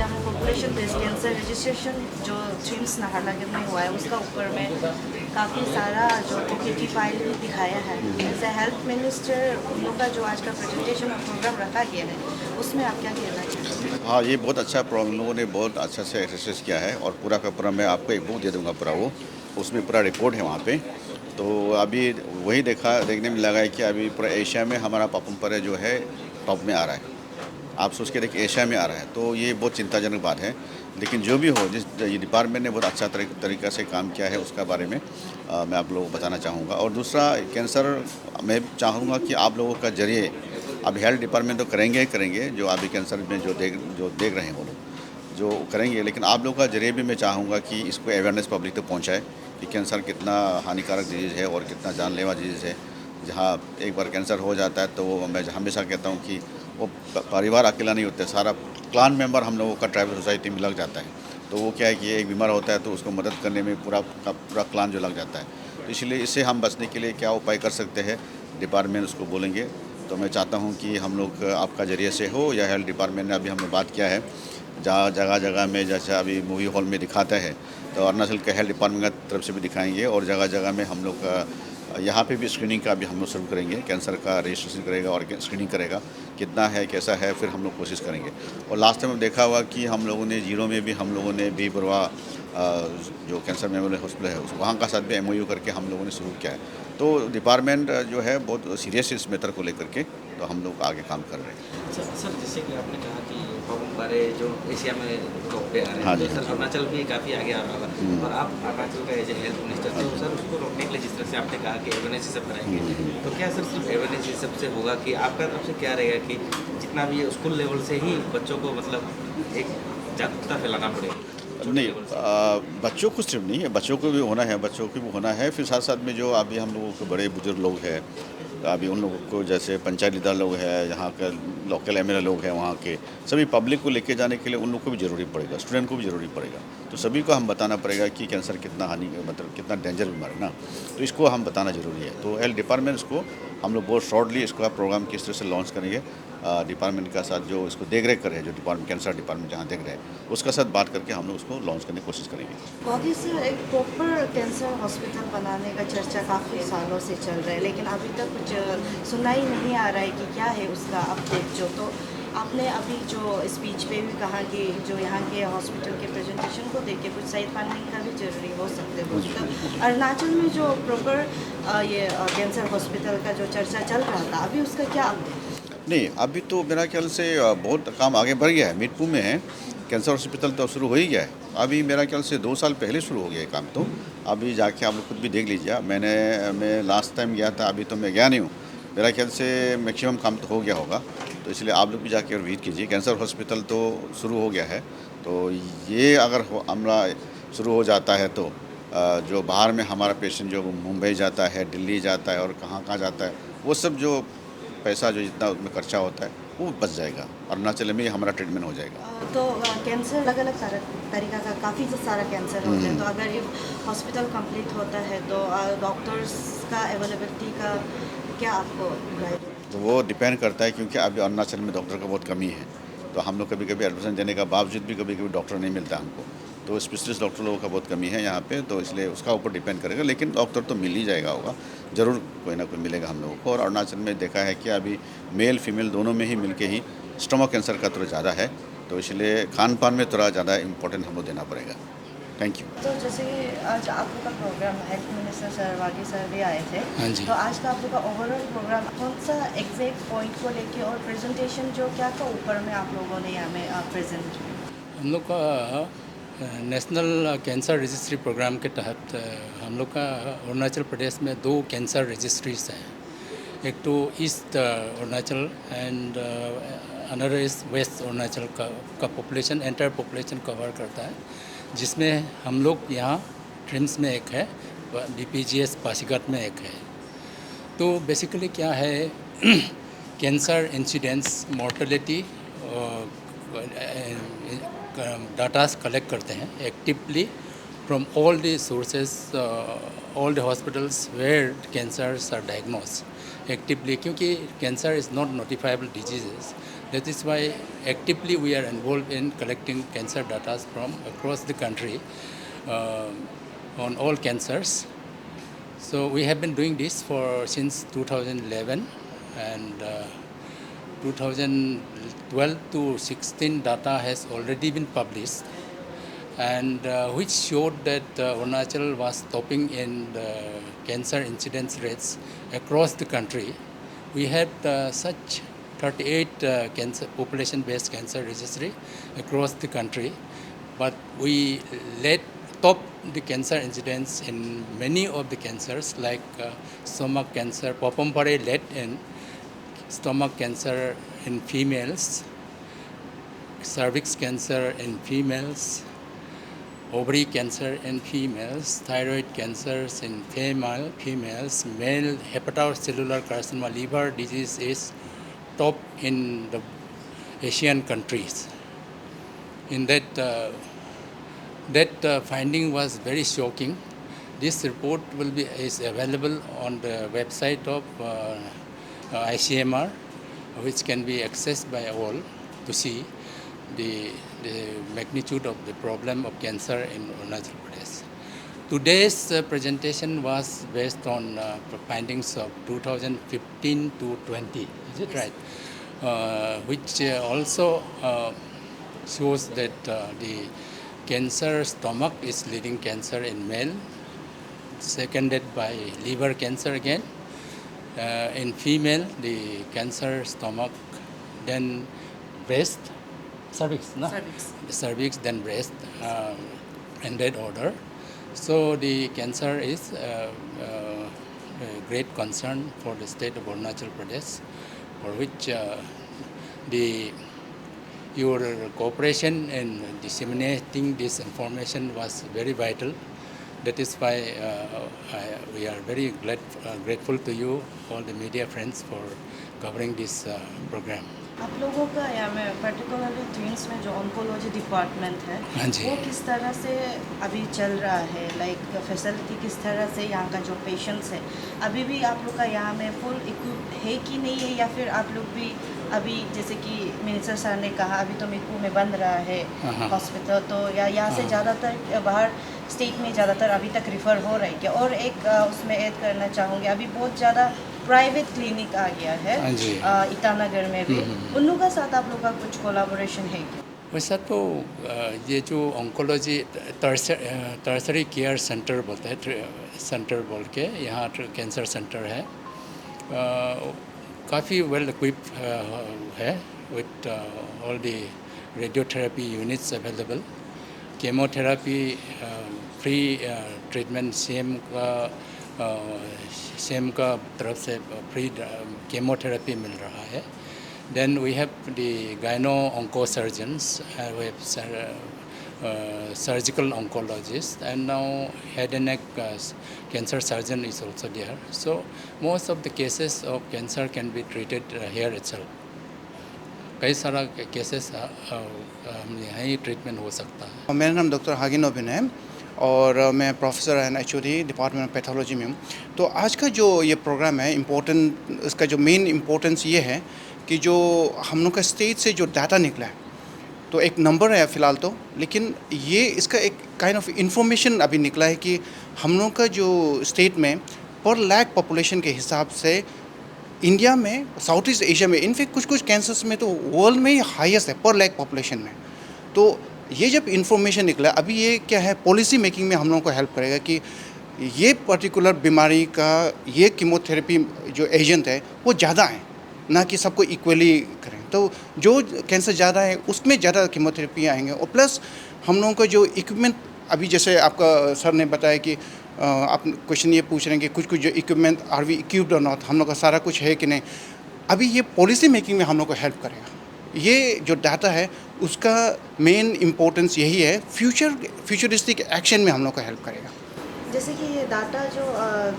जहाँ population based cancer registration जो TRIMS Naharlagun में हुआ है उसका ऊपर में काफ़ी सारा जो ओकेटी फाइल भी दिखाया है। एज ए हेल्थ मिनिस्टर उन लोग का जो आज का प्रेजेंटेशन और प्रोग्राम रखा गया है उसमें आप क्या कहना चाहते हैं? हाँ, ये बहुत अच्छा उन लोगों ने बहुत अच्छा से एक्सरसाइज किया है और पूरा का पूरा मैं आपको एक बुक दे दूँगा पूरा वो, उसमें पूरा रिपोर्ट है वहाँ पे। तो अभी वही देखने में लगा है कि अभी पूरा एशिया में हमारा पापुमपारे जो है टॉप में आ रहा है। आप सोच के देखिए एशिया में आ रहा है, तो ये बहुत चिंताजनक बात है। लेकिन जो भी हो, जिस ये डिपार्टमेंट ने बहुत अच्छा तरीक़ा से काम किया है उसका बारे में मैं आप लोगों को बताना चाहूँगा। और दूसरा कैंसर मैं चाहूँगा कि आप लोगों का ज़रिए अब हेल्थ डिपार्टमेंट तो करेंगे ही करेंगे, जो अभी कैंसर में जो देख रहे हैं वो लोग जो करेंगे, लेकिन आप लोगों का ज़रिए भी मैं चाहूँगा कि इसको अवेयरनेस पब्लिक तक पहुँचाए कि कैंसर कितना हानिकारक डिजीज़ है और कितना जानलेवा डिजीज़ है। जहाँ एक बार कैंसर हो जाता है तो वो मैं हमेशा कहता हूँ कि वो परिवार अकेला नहीं होता है, सारा क्लान मेंबर हम लोगों का ट्राइबल सोसाइटी में लग जाता है। तो वो क्या है कि एक बीमार होता है तो उसको मदद करने में पूरा क्लान जो लग जाता है। तो इसलिए इससे हम बचने के लिए क्या उपाय कर सकते हैं, डिपार्टमेंट उसको बोलेंगे। तो मैं चाहता हूँ कि हम लोग आपका ज़रिए से हो या हेल्थ डिपार्टमेंट ने अभी हमने बात किया है, जहाँ जगह-जगह में जैसे अभी मूवी हॉल में दिखाता है, तो अरुणाचल के हेल्थ डिपार्टमेंट की तरफ से भी दिखाएँगे और जगह-जगह में हम लोग यहाँ पे भी स्क्रीनिंग का भी हम लोग शुरू करेंगे। कैंसर का रजिस्ट्रेशन करेगा और स्क्रीनिंग करेगा, कितना है, कैसा है, फिर हम लोग कोशिश करेंगे। और लास्ट टाइम देखा हुआ कि हम लोगों ने जीरो में भी हम लोगों ने बी-बरुआ जो कैंसर मेमोरियल हॉस्पिटल है वहाँ का साथ भी एमओयू करके हम लोगों ने शुरू किया है। तो डिपार्टमेंट जो है बहुत सीरियस है इस मैटर को लेकर के, तो हम लोग आगे काम कर रहे हैं। सर जैसे कि आपने कहा कि पापुमपारे जो एशिया में टॉप पे आ रहे हाँ हैं, जी, तो हाँ सर जी। अरुणाचल भी काफ़ी आगे आ रहा होगा और आप अरुणाचल का एज ए हेल्थ मिनिस्टर, तो सर उसको रोकने के लिए जिस तरह से आपने कहा कि अवेयरनेस ये सब कराएंगे, तो क्या सर सिर्फ अवेयरनेस ये सब से होगा कि आपका तरफ से क्या रहेगा कि जितना भी स्कूल लेवल से ही बच्चों को मतलब एक जागरूकता फैलाना पड़ेगा? छोटे नहीं, लेवल से। बच्चों को सिर्फ नहीं है, बच्चों को भी होना है, बच्चों को भी होना है। फिर साथ साथ में जो अभी हम लोगों के बड़े बुजुर्ग लोग हैं, अभी उन लोगों को जैसे पंचायत लीडर लोग हैं, यहाँ के लोकल एमएलए लोग हैं, वहाँ के सभी पब्लिक को लेके जाने के लिए उन लोग को भी ज़रूरी पड़ेगा, स्टूडेंट को भी ज़रूरी पड़ेगा। तो सभी को हम बताना पड़ेगा कि कैंसर कितना मतलब कितना डेंजर बीमारी है ना, तो इसको हम बताना ज़रूरी है। तो हेल्थ डिपार्टमेंट इसको हम लोग बहुत शॉर्टली इसका प्रोग्राम किस तरह से लॉन्च करेंगे, डिपार्टमेंट का साथ जो इसको देख रेख कर रहे हैं, जो डिपार्टमेंट कैंसर डिपार्टमेंट जहाँ देख रहे हैं उसका साथ बात करके हम लोग उसको लॉन्च करने की कोशिश करेंगे। कॉगी सर, एक प्रॉपर कैंसर हॉस्पिटल बनाने का चर्चा काफ़ी सालों से चल रहा है, लेकिन अभी तक कुछ सुनाई नहीं आ रहा है कि क्या है उसका अपडेट। जो तो आपने अभी जो स्पीच पे भी कहा कि जो यहाँ के हॉस्पिटल के प्रेजेंटेशन को देख के कुछ सही फंडिंग का भी जरूरी हो सकते हैं। तो अरुणाचल में जो प्रॉपर ये कैंसर हॉस्पिटल का जो चर्चा चल रहा था, अभी उसका क्या अपडेट? नहीं, अभी तो मेरा ख्याल से बहुत काम आगे बढ़ गया है। मिडपू में है कैंसर हॉस्पिटल, तो शुरू हो ही गया है। अभी मेरा ख्याल से 2 साल पहले शुरू हो गया है काम तो। अभी जाके आप लोग खुद भी देख लीजिए। मैं लास्ट टाइम गया था, अभी तो मैं गया नहीं हूँ। मेरा ख्याल से मैक्सिमम काम तो हो गया होगा, तो इसलिए आप लोग भी जाके और विज़िट कीजिए। कैंसर हॉस्पिटल तो शुरू हो गया है, तो ये अगर हमारा शुरू हो जाता है तो जो बाहर में हमारा पेशेंट जो मुंबई जाता है, दिल्ली जाता है और कहाँ-कहाँ जाता है, वो सब जो पैसा जो जितना उसमें खर्चा होता है वो बच जाएगा। अरुणाचल में ही हमारा ट्रीटमेंट हो जाएगा। तो कैंसर अलग अलग तरीका का काफ़ी सारा कैंसर होता है, तो अगर ये हॉस्पिटल कंप्लीट होता है तो डॉक्टर्स का अवेलेबिलिटी का क्या आपको राय है? तो वो डिपेंड करता है, क्योंकि अभी अरुणाचल में डॉक्टर का बहुत कमी है। तो हम लोग कभी-कभी एडमिशन देने का बावजूद भी कभी-कभी डॉक्टर नहीं मिलता हमको। तो स्पेशलिस्ट डॉक्टर लोगों का बहुत कमी है यहाँ पे, तो इसलिए उसका ऊपर डिपेंड करेगा। लेकिन डॉक्टर तो मिल ही जाएगा होगा, ज़रूर कोई ना कोई मिलेगा हम लोगों को। और अरुणाचल में देखा है कि अभी मेल फीमेल दोनों में ही मिलके ही स्टमक कैंसर का थोड़ा ज़्यादा है, तो इसलिए खान-पान में थोड़ा ज़्यादा इम्पोर्टेंट हमको देना पड़ेगा। Thank you. तो जैसे कि आज आप लोग का programme health minister sir वागी sir भी आए थे। हाँ जी। तो आज का आप लोग का ओवरऑल प्रोग्राम कौन सा एग्जैक्ट पॉइंट को लेके और प्रेजेंटेशन जो क्या था ऊपर में आप लोगों ने हमें प्रेजेंट किया? हम लोग का नेशनल कैंसर रजिस्ट्री प्रोग्राम के तहत हम लोग का अरुणाचल प्रदेश में 2 कैंसर रजिस्ट्रीज हैं। एक तो east Arunachal and another is west Arunachal का पॉपुलेशन एंटायर पॉपुलेशन कवर करता है, जिसमें हम लोग यहाँ ट्रिम्स में एक है, BPGS पासीघाट में एक है। तो बेसिकली क्या है cancer incidence mortality datas collect करते हैं actively from all the sources, all the hospitals where cancers are diagnose actively, क्योंकि cancer is not notifiable diseases, that is why actively we are involved in collecting cancer data from across the country on all cancers. So we have been doing this since 2011, and 2012 to 16 data has already been published, and which showed that Arunachal was topping in the cancer incidence rates across the country. We had such 38 population-based cancer registry across the country, but we led top the cancer incidence in many of the cancers like stomach cancer. Popampare led in stomach cancer in females, cervix cancer in females, ovary cancer in females, thyroid cancers in females, male hepatocellular carcinoma, liver disease is top in the Asian countries. In that finding was very shocking. This report is available on the website of ICMR, which can be accessed by all to see the magnitude of the problem of cancer in Arunachal Pradesh. Today's presentation was based on findings of 2015 to 20, is it right? Which also shows that the cancer stomach is leading cancer in male, seconded by liver cancer again. In female, the cancer stomach, then breast, cervix, no? Cervix, then breast, in that order. So the cancer is a great concern for the state of Arunachal Pradesh, for which your cooperation in disseminating this information was very vital. That is why we are very grateful to you, all the media friends, for covering this program. आप लोगों का यहाँ में particularly twins में जो oncology department है, हाँ जी। वो किस तरह से अभी चल रहा है, लाइक फैसिलिटी किस तरह से यहाँ का जो पेशेंट्स है, अभी भी आप लोग का यहाँ में फुल इक्विप है कि नहीं है, या फिर आप लोग भी अभी जैसे कि मिनिस्टर सर ने कहा अभी तो मिरकू में बंद रहा है हॉस्पिटल, तो या यहाँ से ज़्यादातर बाहर स्टेट में ज़्यादातर अभी तक रिफ़र हो रहा है क्या? और एक उसमें ऐड करना चाहूँगी, अभी बहुत ज़्यादा प्राइवेट क्लिनिक आ गया है ईटानगर में भी, उन लोगों के साथ आप लोग का कुछ कोलैबोरेशन है क्या? वैसा तो ये जो ऑन्कोलॉजी टर्सरी केयर सेंटर बोलते हैं, सेंटर बोल के यहाँ कैंसर सेंटर है, काफ़ी वेल इक्विप्ड है with all the radiotherapy units available, chemotherapy free treatment CM का तरफ से फ्री केमोथेरेपी मिल रहा है. Then we have the gyno-onco surgeons, we have surgical oncologists, and now head and neck cancer surgeon is also there. So most of the cases of cancer can be treated here itself. कई सारा cases यहाँ ही treatment हो सकता है. मेरा नाम doctor हागिन ओबिन है और मैं professor and HOD department of pathology में हूँ. तो आज का जो ये प्रोग्राम है इम्पोर्टेंट, इसका जो मेन इम्पोर्टेंस ये है कि जो हम लोग का स्टेट से जो डाटा निकला है, तो एक नंबर है फ़िलहाल तो, लेकिन ये इसका एक काइंड ऑफ इंफॉर्मेशन अभी निकला है कि हम लोग का जो स्टेट में पर लाख पॉपुलेशन के हिसाब से इंडिया में, साउथ ईस्ट एशिया में, इनफैक्ट कुछ कैंसर्स में तो वर्ल्ड में ही हाईएस्ट है पर लाख पॉपुलेशन में. तो ये जब इन्फॉर्मेशन निकला, अभी ये क्या है पॉलिसी मेकिंग में हम लोगों को हेल्प करेगा कि ये पर्टिकुलर बीमारी का ये कीमोथेरेपी जो एजेंट है वो ज़्यादा है, ना कि सबको इक्वली करें. तो जो कैंसर ज़्यादा है उसमें ज़्यादा कीमोथेरेपी आएंगे. और प्लस हम लोगों का जो इक्विपमेंट, अभी जैसे आपका सर ने बताया कि आप क्वेश्चन ये पूछ रहे हैं कि कुछ जो इक्विपमेंट आर वी इक्विप्ड और नॉट, हम लोग का सारा कुछ है कि नहीं. अभी ये पॉलिसी मेकिंग में हम लोग को हेल्प करेगा. ये जो डाटा है उसका मेन इम्पोर्टेंस यही है, फ्यूचरिस्टिक एक्शन में हम लोग को हेल्प करेगा. जैसे कि ये डाटा जो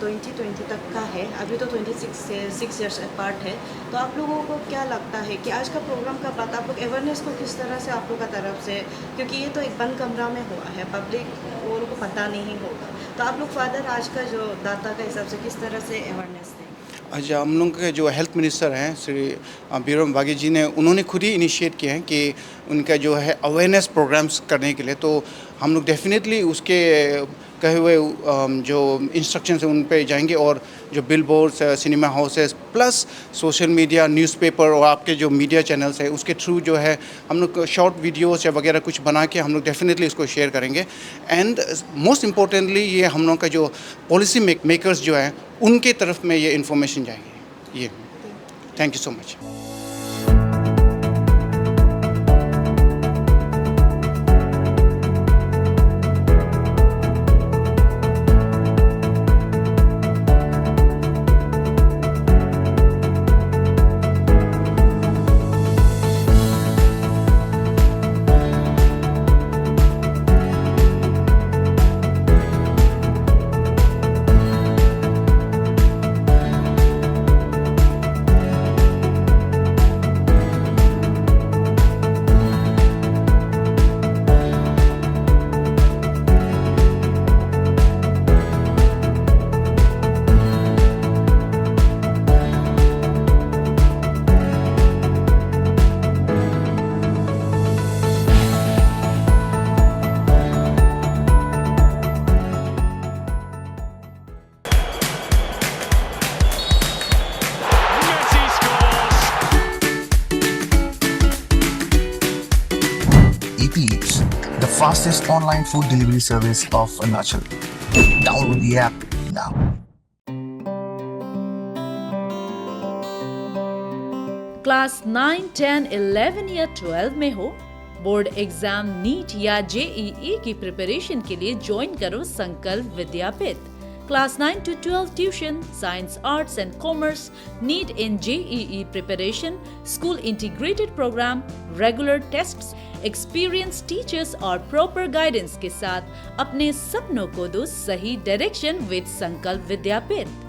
2020 तक का है, अभी तो 26 से 6 ईयर्स अपार्ट है, तो आप लोगों को क्या लगता है कि आज का प्रोग्राम का बात आप लोग अवेयरनेस को किस तरह से आप लोग का तरफ से, क्योंकि ये तो एक बंद कमरा में हुआ है, पब्लिक वो लोग को पता नहीं होगा, तो आप लोग फादर आज का जो डाटा का हिसाब से किस तरह से अवेयरनेस दें? आज हम लोग के जो हेल्थ मिनिस्टर हैं श्री बीरम बागी जी ने उन्होंने खुद ही इनिशिएट किए हैं कि उनका जो है अवेयरनेस प्रोग्राम्स करने के लिए, तो हम लोग डेफिनेटली उसके कहे हुए जो इंस्ट्रक्शंस हैं उन पे जाएंगे और जो bill boards, cinema houses plus social media, newspaper और आपके जो मीडिया चैनल्स हैं उसके थ्रू जो है हम लोग शॉर्ट वीडियोस या वगैरह कुछ बना के हम लोग डेफिनेटली इसको शेयर करेंगे। एंड मोस्ट इम्पोर्टेंटली ये हम लोग का जो पॉलिसी मेकर्स जो हैं उनके तरफ में ये इन्फॉर्मेशन जाएगी। ये thank you so much. Eat Eats, the fastest online food delivery service of Arunachal. Download the app now. Class 9, 10, 11 या 12 में हो, बोर्ड एग्जाम, नीट या जेईई की प्रिपरेशन के लिए ज्वाइन करो संकल्प विद्यापीठ। Class 9 to 12 tuition, science, arts and commerce, need in JEE preparation, school integrated program, regular tests, experienced teachers और proper guidance के साथ अपने सपनों को दो सही डायरेक्शन विद संकल्प विद्यापीठ।